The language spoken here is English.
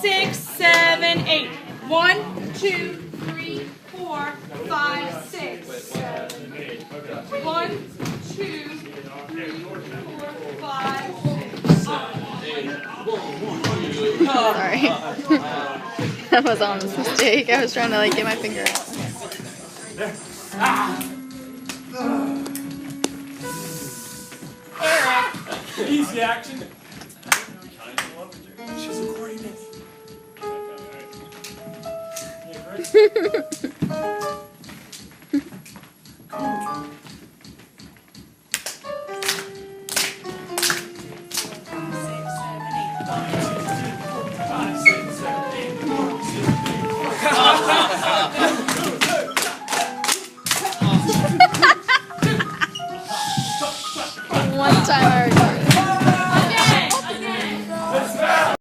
6, 7, 8. 1, 2, 3, 4, 5, 6, 7, 8. 1, 2, 3, 4, 5, 6, 7, 8. Sorry. That was on mistake. I was trying to like get my finger out. Eric! Easy action. She's recording this.